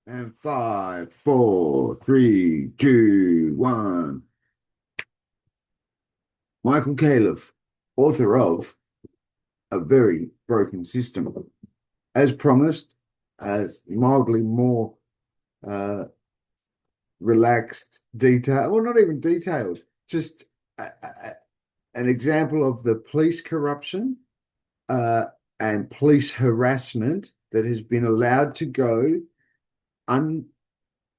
And five, four, three, two, one. Michael Califf, author of A Very Broken System. As promised, as mildly more uh, relaxed, detailed, well, not even detailed, just an example of the police corruption uh, and police harassment that has been allowed to go un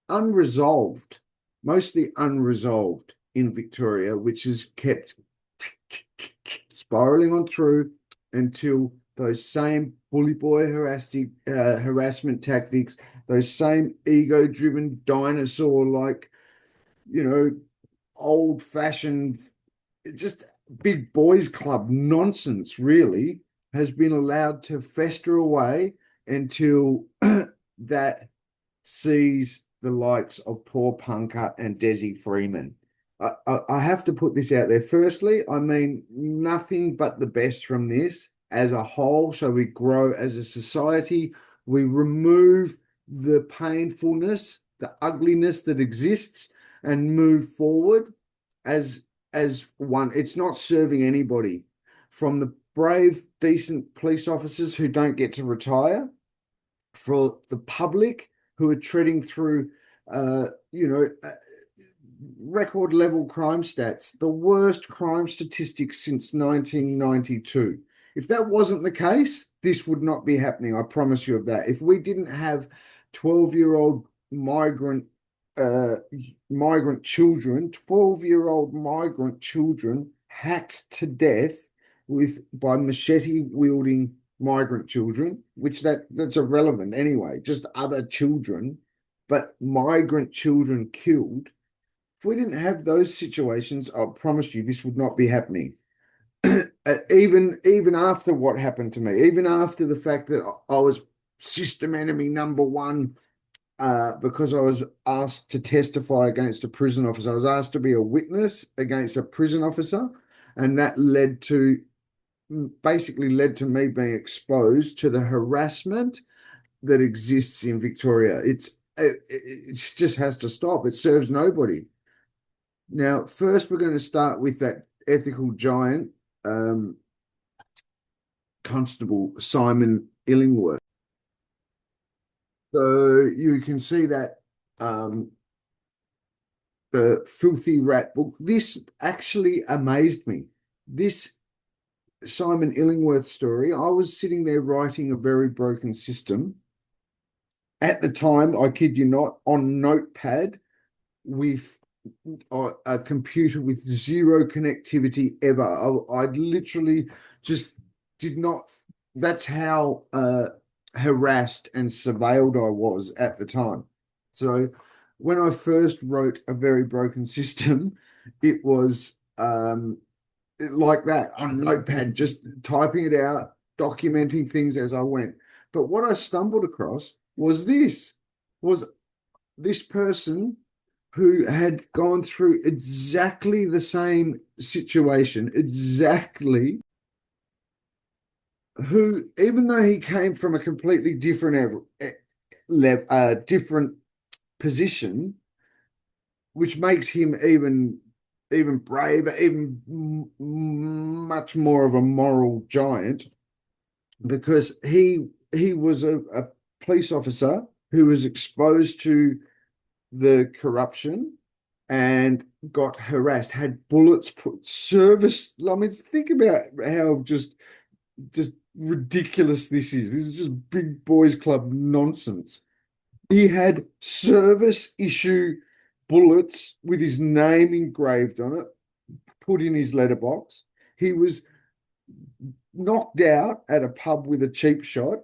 unresolved, mostly unresolved in Victoria, which has kept spiraling on through until those same bully boy harassment tactics, those same ego-driven dinosaur-like, you know, old-fashioned, just big boys club nonsense, really, has been allowed to fester away until that sees the likes of Porpunkah and Dezi Freeman. I have to put this out there. Firstly, I mean nothing but the best from this as a whole. So we grow as a society, we remove the painfulness, the ugliness that exists, and move forward as one. It's not serving anybody, from the brave, decent police officers who don't get to retire, for the public who are treading through, uh, you know, uh, record level crime stats, the worst crime statistics since 1992. If that wasn't the case, this would not be happening. I promise you of that. If we didn't have 12-year-old uh, migrant children, 12-year-old migrant children hacked to death with by machete wielding migrant children, which that's irrelevant anyway, just other children, but migrant children killed. If we didn't have those situations, I promise you this would not be happening. Even after what happened to me, even after the fact that I was system enemy number one, because I was asked to testify against a prison officer. I was asked to be a witness against a prison officer, and that basically led to me being exposed to the harassment that exists in Victoria. It just has to stop. It serves nobody. Now, first, we're going to start with that ethical giant, um, Constable Simon Illingworth. So you can see that, the filthy rat book. This actually amazed me. This Simon Illingworth story. I was sitting there writing A Very Broken System at the time, I kid you not, on Notepad with a computer with zero connectivity ever. I literally just did not. That's how harassed and surveilled I was at the time. So when I first wrote A Very Broken System, it was like that on Notepad, just typing it out, documenting things as I went. But what I stumbled across was this person who had gone through exactly the same situation, exactly, who, even though he came from a completely different position, which makes him even braver, even much more of a moral giant, because he was a police officer who was exposed to the corruption and got harassed, had bullets put service. I mean, think about how just ridiculous this is. This is just big boys club nonsense. He had service issue bullets with his name engraved on it, put in his letterbox. He was knocked out at a pub with a cheap shot.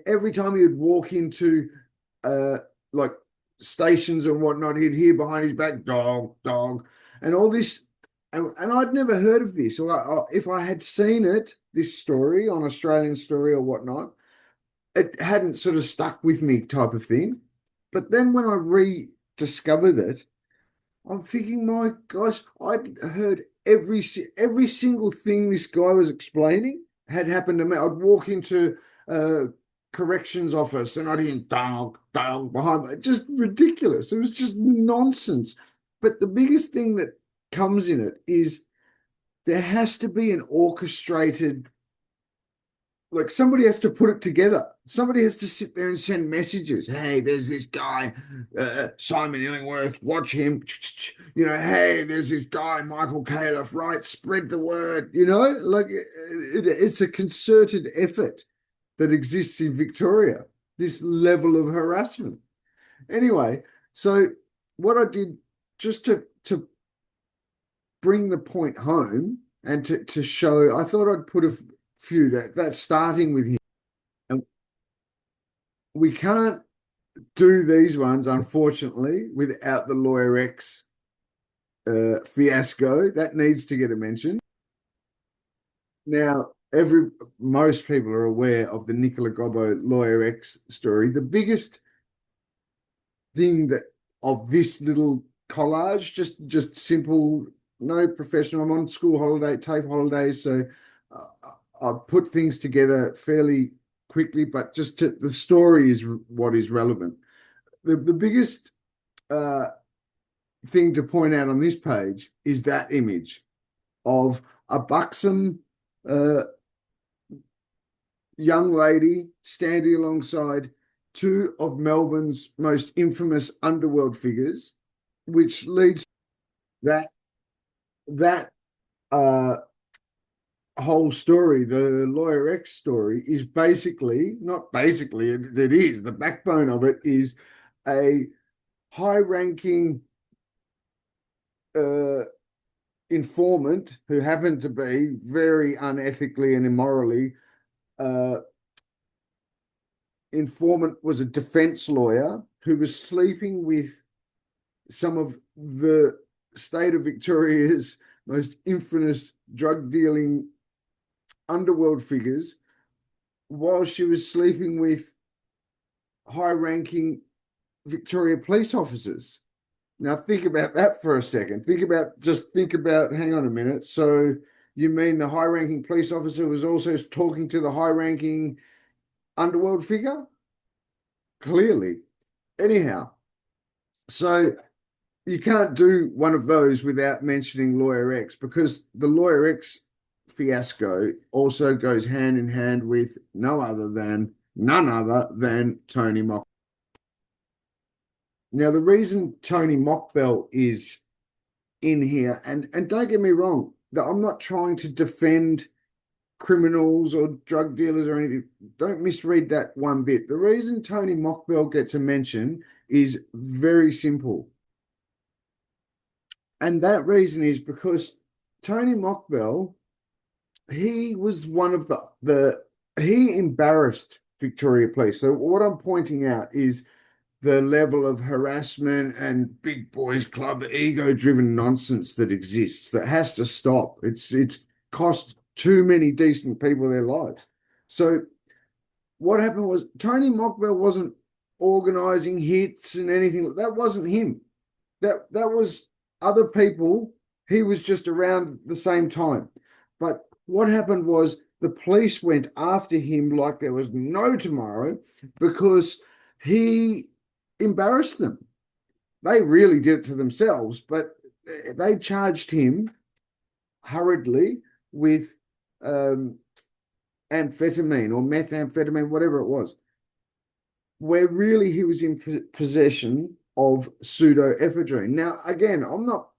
Every time he would walk into uh like stations and whatnot, he'd hear behind his back, dog, dog, and all this. And I'd never heard of this. Or if I had seen it, this story on Australian Story or whatnot, it hadn't sort of stuck with me, type of thing. But then when I rediscovered it, I'm thinking, my gosh, I'd heard every single thing this guy was explaining had happened to me. I'd walk into corrections office, and I'd hear dog, dog behind me. Just ridiculous. It was just nonsense. But the biggest thing that comes in it is there has to be an orchestrated, like somebody has to put it together. Somebody has to sit there and send messages. Hey, there's this guy, Simon Illingworth, watch him. Hey, there's this guy, Michael Califf, right? Spread the word, like it's a concerted effort that exists in Victoria, this level of harassment. Anyway, so what I did just to bring the point home and to show, I thought I'd put a few that's starting with him. And we can't do these ones, unfortunately, without the Lawyer X fiasco. That needs to get a mention. Now, most people are aware of the Nicola Gobbo Lawyer X story. The biggest thing that of this little collage, just simple, no professional. I'm on school holiday, TAFE holidays, so I put things together fairly quickly, but the story is what is relevant. The biggest thing to point out on this page is that image of a buxom young lady standing alongside two of Melbourne's most infamous underworld figures, which leads that whole story, the Lawyer X story, is it is the backbone of it is a high-ranking informant who happened to be very unethically and immorally. Informant was a defense lawyer who was sleeping with some of the state of Victoria's most infamous drug dealing underworld figures while she was sleeping with high ranking Victoria police officers. Now think about that for a second. Think about, hang on a minute. So you mean the high ranking police officer was also talking to the high ranking underworld figure? Clearly. Anyhow, so you can't do one of those without mentioning Lawyer X, because the Lawyer X fiasco also goes hand in hand with none other than Tony Mokbel. Now, the reason Tony Mokbel is in here, and don't get me wrong, that I'm not trying to defend criminals or drug dealers or anything. Don't misread that one bit. The reason Tony Mokbel gets a mention is very simple. And that reason is because Tony Mokbel, he was one of he embarrassed Victoria Police. So what I'm pointing out is the level of harassment and big boys club ego-driven nonsense that exists, that has to stop. It's cost too many decent people their lives. So what happened was Tony Mokbel wasn't organizing hits and anything. That wasn't him. That was other people. He was just around the same time. But what happened was the police went after him like there was no tomorrow because he embarrassed them. They really did it to themselves, but they charged him hurriedly with amphetamine or methamphetamine, whatever it was, where really he was in possession of pseudoephedrine. Now, again, I'm not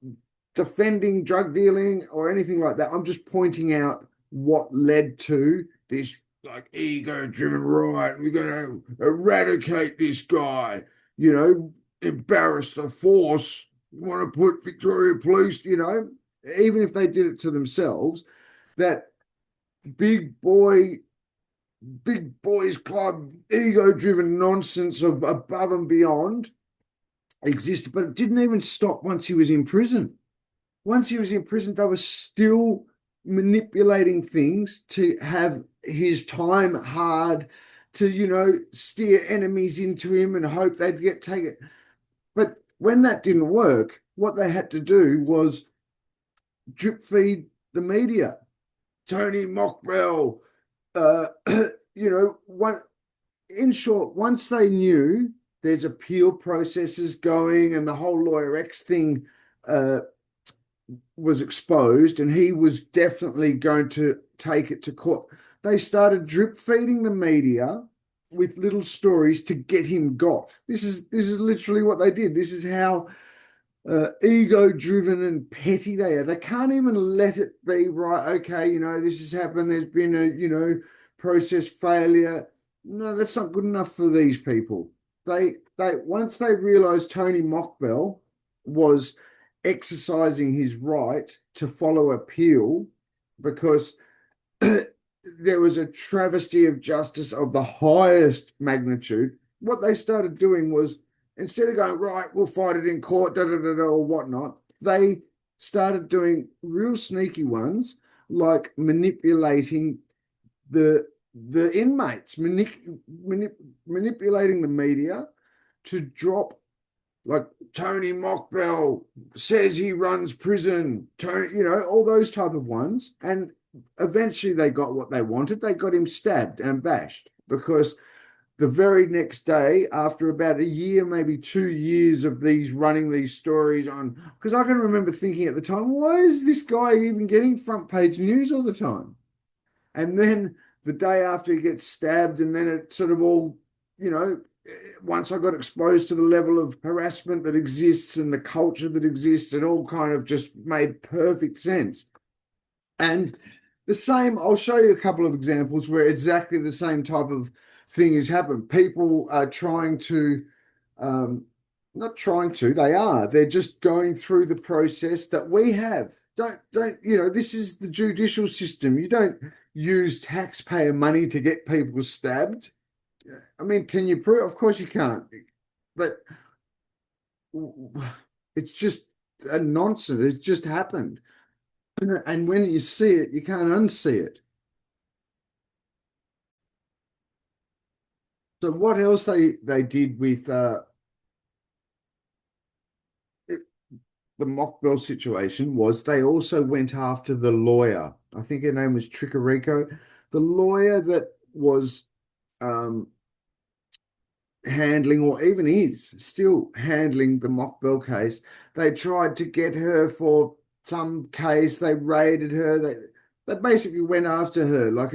defending drug dealing or anything like that. I'm just pointing out what led to this like ego-driven, right, we're going to eradicate this guy, embarrass the force, want to put Victoria Police, even if they did it to themselves, that big boys club, ego-driven nonsense of above and beyond existed, but it didn't even stop once he was in prison. Once he was in prison, they were still manipulating things to have his time hard, to, steer enemies into him and hope they'd get taken. But when that didn't work, what they had to do was drip feed the media. Tony Mokbel, in short, once they knew there's appeal processes going and the whole Lawyer X thing was exposed and he was definitely going to take it to court, they started drip feeding the media with little stories to get him got. This is literally what they did. This is how ego driven and petty they are. They can't even let it be right. Okay, this has happened. There's been a process failure. No, that's not good enough for these people. They once they realized Tony Mokbel was exercising his right to follow appeal because there was a travesty of justice of the highest magnitude. What they started doing was, instead of going, right, we'll fight it in court, or whatnot, they started doing real sneaky ones, like manipulating the inmates, manipulating the media to drop, like, Tony Mokbel says he runs prison, all those type of ones. And eventually they got what they wanted. They got him stabbed and bashed because the very next day, after about a year, maybe 2 years of running these stories on, because I can remember thinking at the time, why is this guy even getting front page news all the time? And then the day after he gets stabbed, and then it sort of all, once I got exposed to the level of harassment that exists and the culture that exists, it all kind of just made perfect sense. And the same, I'll show you a couple of examples where exactly the same type of thing has happened. People are trying to, not trying to, they're just going through the process that we have. Don't, this is the judicial system. You don't use taxpayer money to get people stabbed. I mean, can you prove? Of course you can't. But it's just a nonsense. It's just happened. And when you see it, you can't unsee it. So what else they did with the Mokbel situation was they also went after the lawyer. I think her name was Tricarico, the lawyer that was handling, or even is still handling, the Mokbel case. They tried to get her for some case. They raided her. They basically went after her, like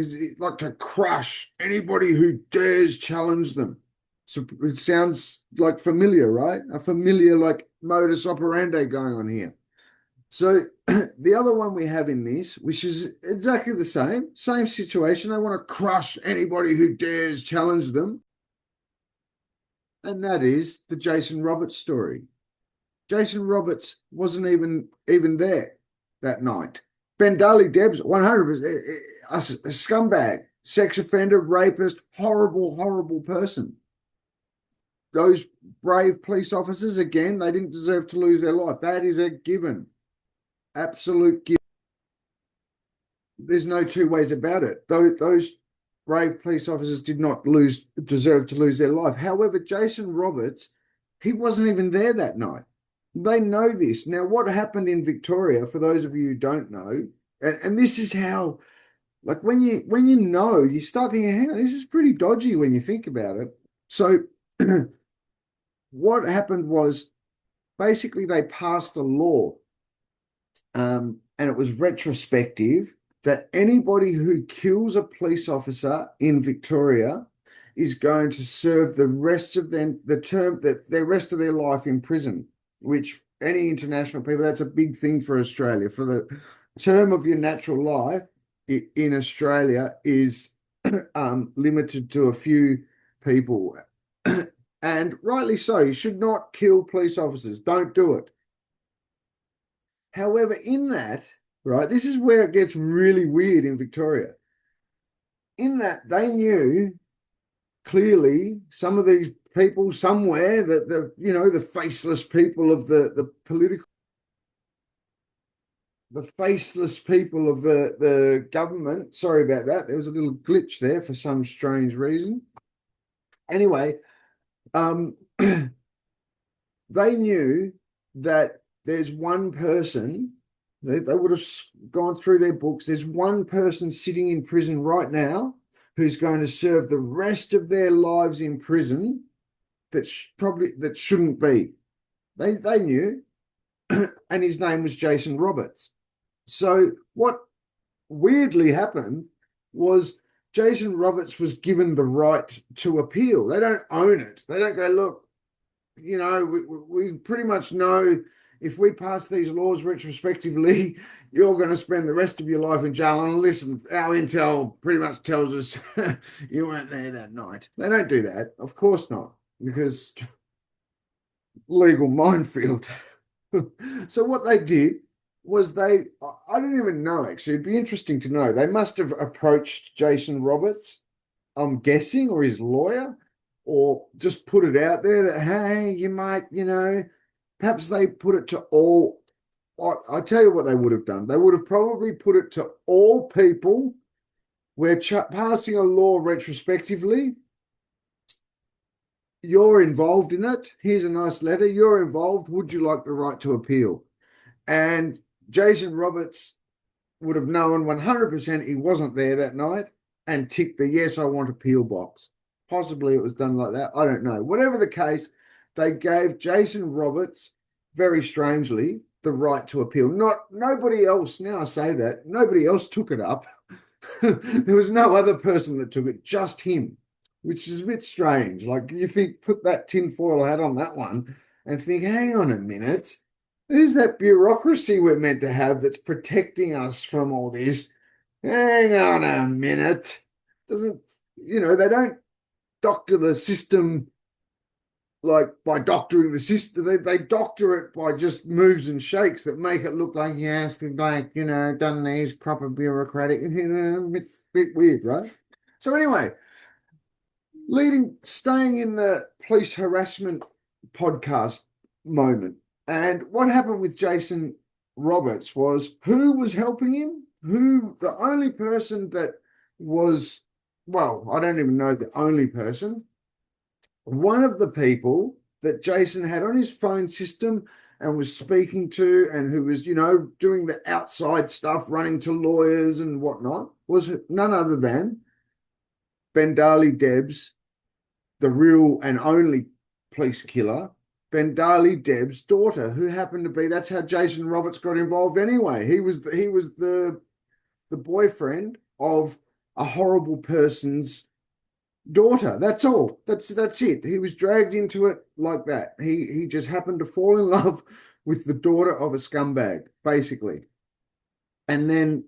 to crush anybody who dares challenge them. So it sounds like familiar, right? A familiar like modus operandi going on here. So the other one we have in this, which is exactly the same situation. They want to crush anybody who dares challenge them. And that is the Jason Roberts story. Jason Roberts wasn't even there that night. Ben Daly Debs, 100%, a scumbag, sex offender, rapist, horrible, horrible person. Those brave police officers, again, they didn't deserve to lose their life. That is a given. Absolute given. There's no two ways about it. Those brave police officers did not deserve to lose their life. However, Jason Roberts, he wasn't even there that night. They know this. Now, what happened in Victoria, for those of you who don't know, and this is how, like, when you know, you start thinking, hang on, this is pretty dodgy when you think about it. So what happened was, basically they passed a law, and it was retrospective, that anybody who kills a police officer in Victoria is going to serve the rest of their rest of their life in prison, which any international people, that's a big thing for Australia. For the term of your natural life in Australia is limited to a few people. And rightly so. You should not kill police officers. Don't do it. However, in that, right, this is where it gets really weird in Victoria. In that, they knew clearly, some of these people somewhere, that the faceless people of the faceless people of the government. Sorry about that. There was a little glitch there for some strange reason. Anyway, they knew that there's one person, they would have gone through their books. There's one person sitting in prison right now who's going to serve the rest of their lives in prison that shouldn't be. They knew, and his name was Jason Roberts. So what weirdly happened was Jason Roberts was given the right to appeal. They don't own it. They don't go, look, we pretty much know if we pass these laws retrospectively, you're going to spend the rest of your life in jail. And listen, our intel pretty much tells us you weren't there that night. They don't do that. Of course not, because legal minefield. So what they did was I don't even know, actually. It'd be interesting to know. They must have approached Jason Roberts, I'm guessing, or his lawyer, or just put it out there that, hey, you might, perhaps they put it to all. I tell you what they would have done. They would have probably put it to all people. We're passing a law retrospectively. You're involved in it. Here's a nice letter. You're involved. Would you like the right to appeal? And Jason Roberts would have known 100% he wasn't there that night and ticked the yes, I want appeal box. Possibly it was done like that. I don't know. Whatever the case, they gave Jason Roberts, very strangely, the right to appeal. Nobody else, now I say that, nobody else took it up. There was no other person that took it, just him, which is a bit strange. Like, you think, put that tinfoil hat on that one and think, hang on a minute. Who's that bureaucracy we're meant to have that's protecting us from all this? Hang on a minute. They don't doctor the system like by doctoring the system. They doctor it by just moves and shakes that make it look like, yes, we've done these proper bureaucratic, a bit weird, right? So anyway, staying in the police harassment podcast moment. And what happened with Jason Roberts was, who was helping him? The only person that was, well, I don't even know the only person. One of the people that Jason had on his phone system and was speaking to, and who was, doing the outside stuff, running to lawyers and whatnot, was none other than Bendali Debs, the real and only police killer, Bendali Deb's daughter, who happened to be, that's how Jason Roberts got involved anyway. He was the boyfriend of a horrible person's daughter. That's all. That's it. He was dragged into it like that. He just happened to fall in love with the daughter of a scumbag, basically. And then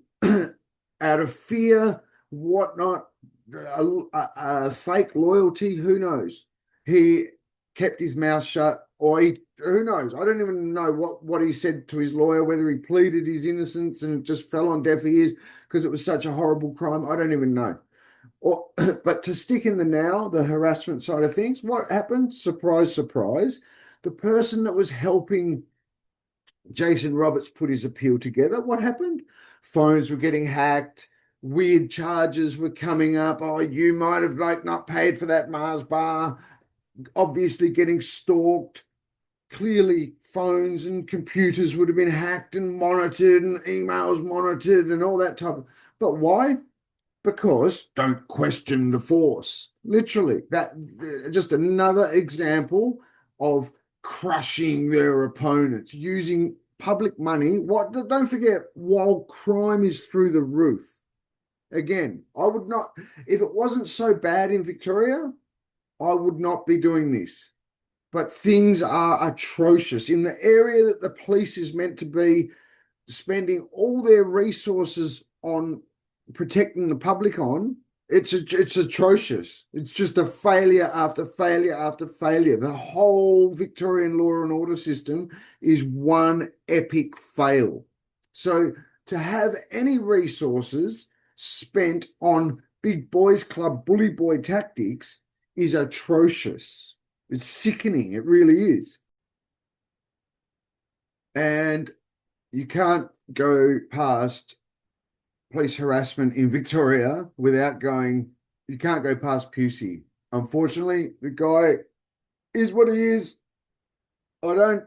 out of fear, whatnot, a fake loyalty, who knows? He kept his mouth shut, or who knows? I don't even know what he said to his lawyer, whether he pleaded his innocence and it just fell on deaf ears because it was such a horrible crime. I don't even know. But to stick in the now, the harassment side of things, what happened? Surprise, surprise. The person that was helping Jason Roberts put his appeal together, what happened? Phones were getting hacked. Weird charges were coming up. Oh, you might have not paid for that Mars bar. Obviously getting stalked. Clearly phones and computers would have been hacked and monitored and emails monitored and all that type of. But why? Because don't question the force. Literally, that just another example of crushing their opponents using public money. Don't forget, while crime is through the roof. Again, I would not, if it wasn't so bad in Victoria, I would not be doing this. But things are atrocious in the area that the police is meant to be spending all their resources on protecting the public on. It's atrocious. It's just a failure after failure after failure. The whole Victorian law and order system is one epic fail. So to have any resources spent on big boys club bully boy tactics is atrocious. It's sickening. It really is. And you can't go past police harassment in Victoria without going, you can't go past Pusey. Unfortunately, the guy is what he is. I don't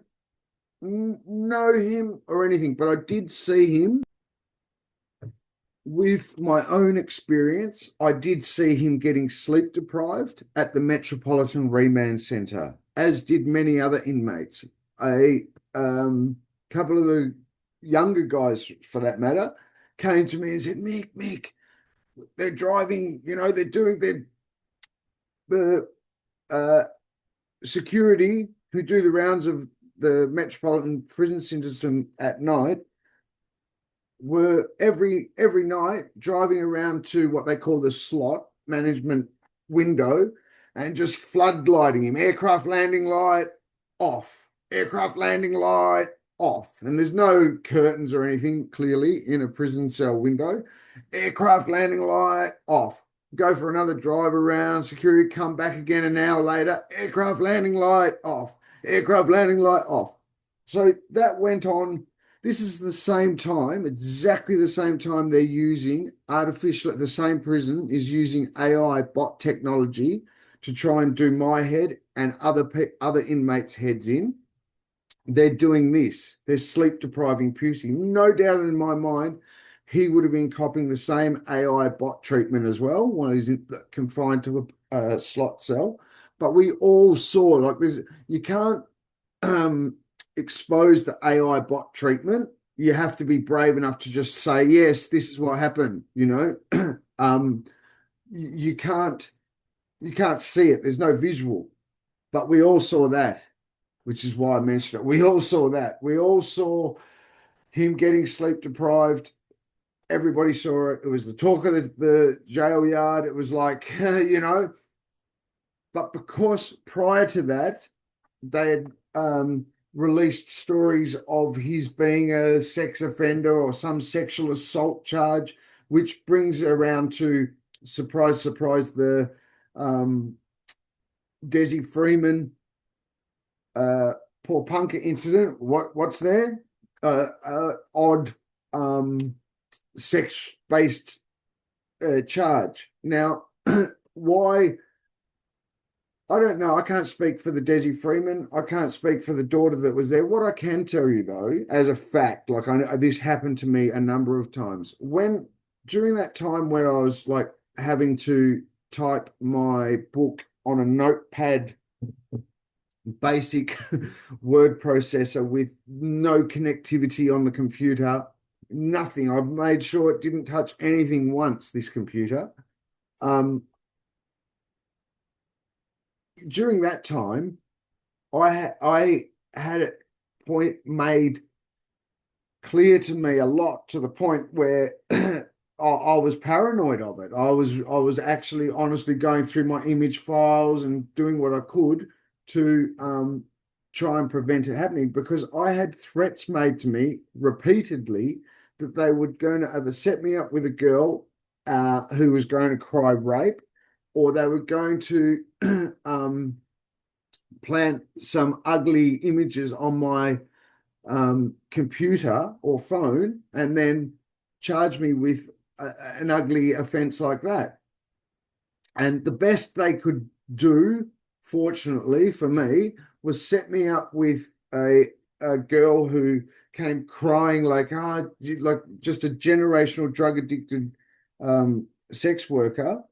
know him or anything, but I did see him with my own experience, I did see him getting sleep deprived at the Metropolitan Remand Centre, as did many other inmates. A couple of the younger guys, for that matter, came to me and said, Mick, they're driving, they're doing the uh, security who do the rounds of the Metropolitan Prison System at night were every night driving around to what they call the slot management window and just floodlighting him. Aircraft landing light off. Aircraft landing light off. And there's no curtains or anything clearly in a prison cell window. Aircraft landing light off. Go for another drive around. Security come back again an hour later. Aircraft landing light off. Aircraft landing light off. So that went on. This is the same time, exactly the same time they're using artificial, the same prison is using AI bot technology to try and do my head and other inmates' heads in. They're doing this. They're sleep depriving Pusey. No doubt in my mind, he would have been copying the same AI bot treatment as well when he's confined to a slot cell. But we all saw, like, this, you can't expose the AI bot treatment. You have to be brave enough to just say, yes, this is what happened, you can't see it. There's no visual. But we all saw that, which is why I mentioned it. We all saw that. We all saw him getting sleep deprived. Everybody saw it. It was the talk of the jail yard. It was like, but because prior to that, they had released stories of his being a sex offender or some sexual assault charge, which brings around to, surprise, surprise, the Dezi Freeman Porpunkah incident. What's there? Odd sex-based charge. Now, why? I don't know. I can't speak for the Dezi Freeman. I can't speak for the daughter that was there. What I can tell you, though, as a fact, like this happened to me a number of times. During that time where I was like having to type my book on a notepad, basic word processor with no connectivity on the computer, nothing. I've made sure it didn't touch anything once, this computer. During that time, I had a point made clear to me a lot, to the point where I was paranoid of it. I was actually honestly going through my image files and doing what I could to try and prevent it happening, because I had threats made to me repeatedly that they were going to either set me up with a girl who was going to cry rape, or they were going to plant some ugly images on my computer or phone and then charge me with an ugly offense like that. And the best they could do, fortunately for me, was set me up with a girl who came crying like just a generational drug addicted sex worker.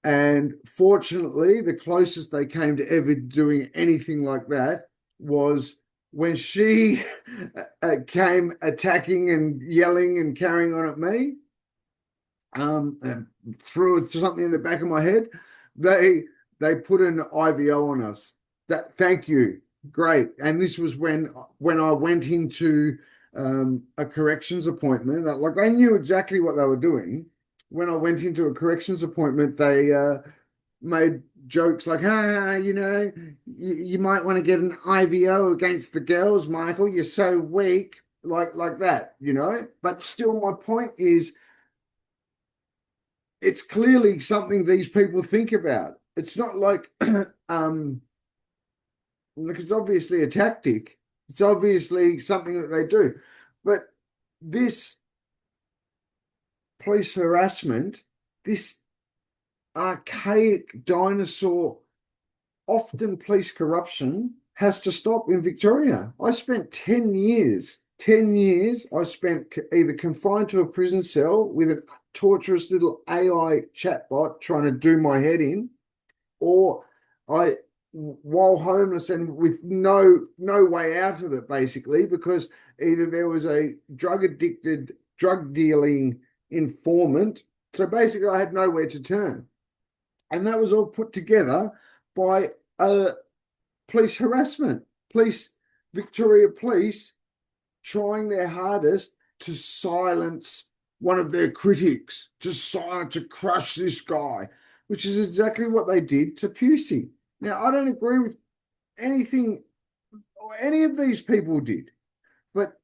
And fortunately, the closest they came to ever doing anything like that was when she came attacking and yelling and carrying on at me, and threw something in the back of my head. They put an IVO on us. Thank you, great. And this was when I went into a corrections appointment. Like, they knew exactly what they were doing. When I went into a corrections appointment, they made jokes like, you might want to get an IVO against the girls, Michael. You're so weak, like that, But still, my point is, it's clearly something these people think about. It's not like, it's obviously a tactic. It's obviously something that they do. But this police harassment, this archaic dinosaur, often police corruption, has to stop in Victoria. I spent 10 years 10 years I spent either confined to a prison cell with a torturous little AI chatbot trying to do my head in, or I, while homeless and with no way out of it, basically, because either there was a drug addicted, drug dealing informant. So basically, I had nowhere to turn. And that was all put together by police harassment, police, Victoria Police trying their hardest to silence one of their critics, to crush this guy, which is exactly what they did to Pusey. Now, I don't agree with anything any of these people did, but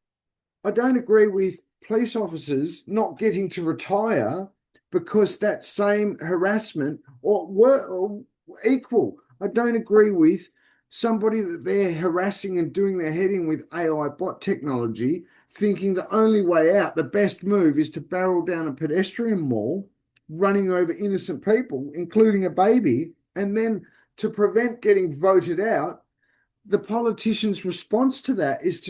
I don't agree with police officers not getting to retire because that same harassment or equal. I don't agree with somebody that they're harassing and doing their heading with AI bot technology, thinking the only way out, the best move is to barrel down a pedestrian mall, running over innocent people, including a baby, and then to prevent getting voted out, the politician's response to that is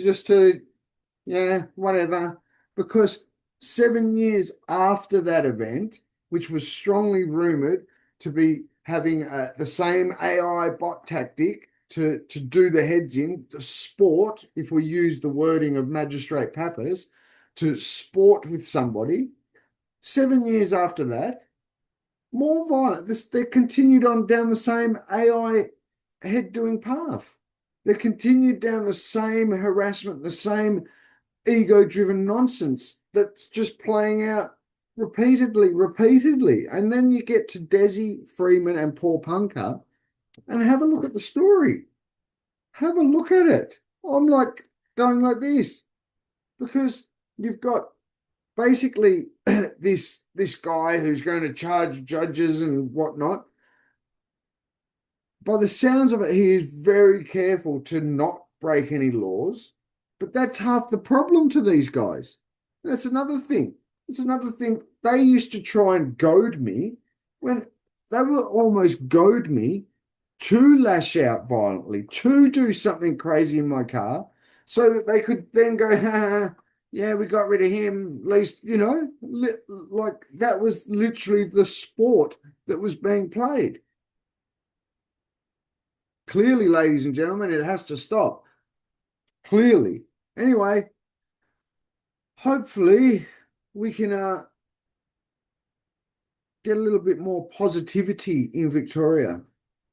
yeah, whatever. Because 7 years after that event, which was strongly rumored to be having the same AI bot tactic to do the heads in, the sport, if we use the wording of Magistrate Pappas, to sport with somebody, 7 years after that, more violent. They continued on down the same AI head doing path. They continued down the same harassment, the same ego-driven nonsense that's just playing out repeatedly. And then you get to Dezi Freeman and Porpunkah and have a look at the story. Have a look at it. I'm like going like this because you've got basically this guy who's going to charge judges and whatnot. By the sounds of it, he is very careful to not break any laws. But that's half the problem to these guys. That's another thing. That's another thing. They used to try and goad me when they will almost goad me to lash out violently, to do something crazy in my car, so that they could then go, yeah, we got rid of him. At least, like that was literally the sport that was being played. Clearly, ladies and gentlemen, it has to stop. Clearly. Anyway, hopefully we can get a little bit more positivity in Victoria.